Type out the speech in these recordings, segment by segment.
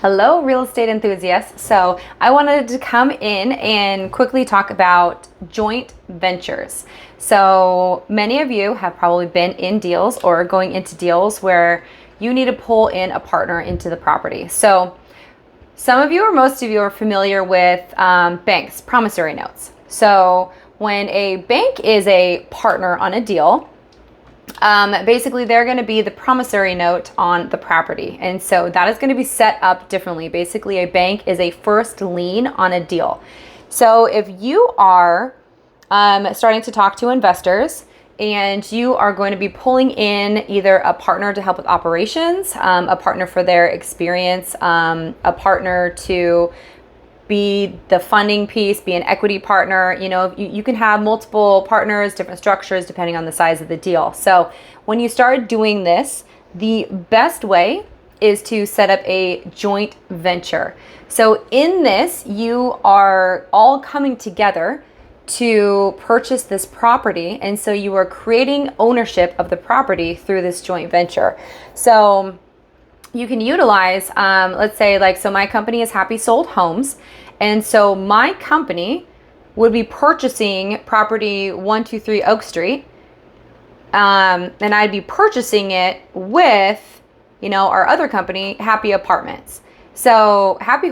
Hello, real estate enthusiasts. So I wanted to come in and quickly talk about joint ventures. So many of you have probably been in deals or going into deals where you need to pull in a partner into the property. So some of you or most of you are familiar with banks, promissory notes. So when a bank is a partner on a deal, basically they're going to be the promissory note on the property, and so that is going to be set up differently. Basically, a bank is a first lien on a deal. So if you are starting to talk to investors and you are going to be pulling in either a partner to help with operations, a partner for their experience, a partner to be the funding piece, be an equity partner. You can have multiple partners, different structures depending on the size of the deal. So when you start doing this, the best way is to set up a joint venture. So in this, you are all coming together to purchase this property, and so you are creating ownership of the property through this joint venture. So you can utilize, let's say, so my company is Happy Sold Homes. And so my company would be purchasing property 123 Oak Street. And I'd be purchasing it with, our other company, Happy Apartments. So Happy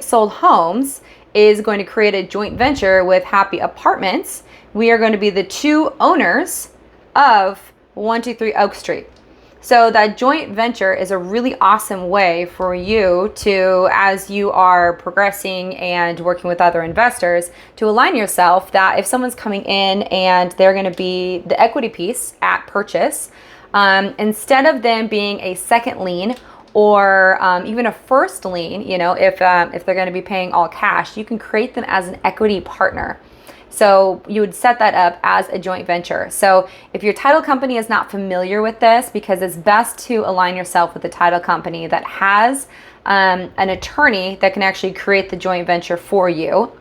Sold Homes is going to create a joint venture with Happy Apartments. We are going to be the two owners of 123 Oak Street. So that joint venture is a really awesome way for you to, as you are progressing and working with other investors, to align yourself that if someone's coming in and they're going to be the equity piece at purchase, instead of them being a second lien or even a first lien, if they're going to be paying all cash, you can create them as an equity partner. So you would set that up as a joint venture. So if your title company is not familiar with this, because it's best to align yourself with a title company that has an attorney that can actually create the joint venture for you,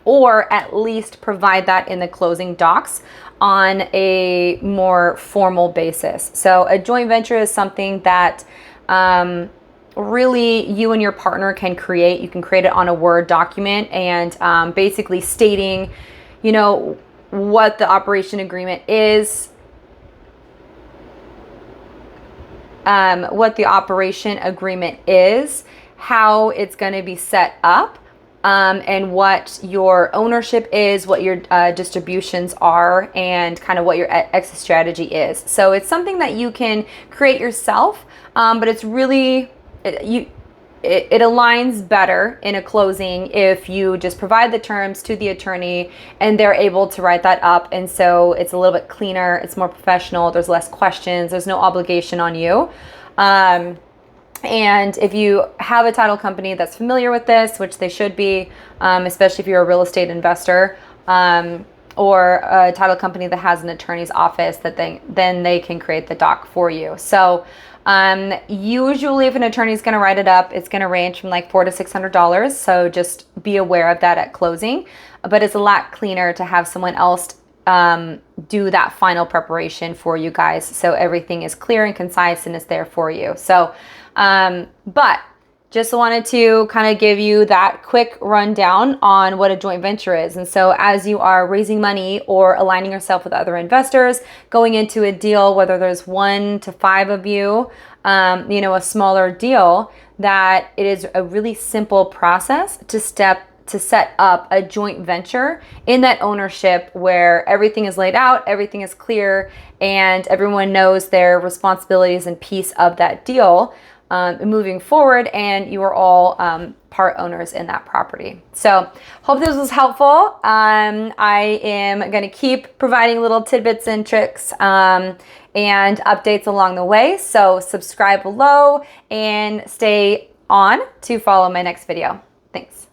or at least provide that in the closing docs on a more formal basis. So a joint venture is something that really you and your partner can create. You can create it on a Word document and basically stating what the operation agreement is, how it's going to be set up, and what your ownership is, what your distributions are, and kind of what your exit strategy is. So it's something that you can create yourself, but it's really, it aligns better in a closing if you just provide the terms to the attorney and they're able to write that up. And so it's a little bit cleaner, it's more professional, there's less questions, there's no obligation on you. And if you have a title company that's familiar with this, which they should be, especially if you're a real estate investor, or a title company that has an attorney's office, then they can create the doc for you. So usually if an attorney is going to write it up, it's going to range from like $400 to $600. So just be aware of that at closing, but it's a lot cleaner to have someone else do that final preparation for you guys. So everything is clear and concise and is there for you. So, but just wanted to kind of give you that quick rundown on what a joint venture is. And so as you are raising money or aligning yourself with other investors, going into a deal, whether there's 1 to 5 of you, a smaller deal, that it is a really simple process to set up a joint venture in that ownership where everything is laid out, everything is clear, and everyone knows their responsibilities and piece of that deal moving forward, and you are all part owners in that property. So hope this was helpful. I am going to keep providing little tidbits and tricks and updates along the way. So subscribe below and stay on to follow my next video. Thanks.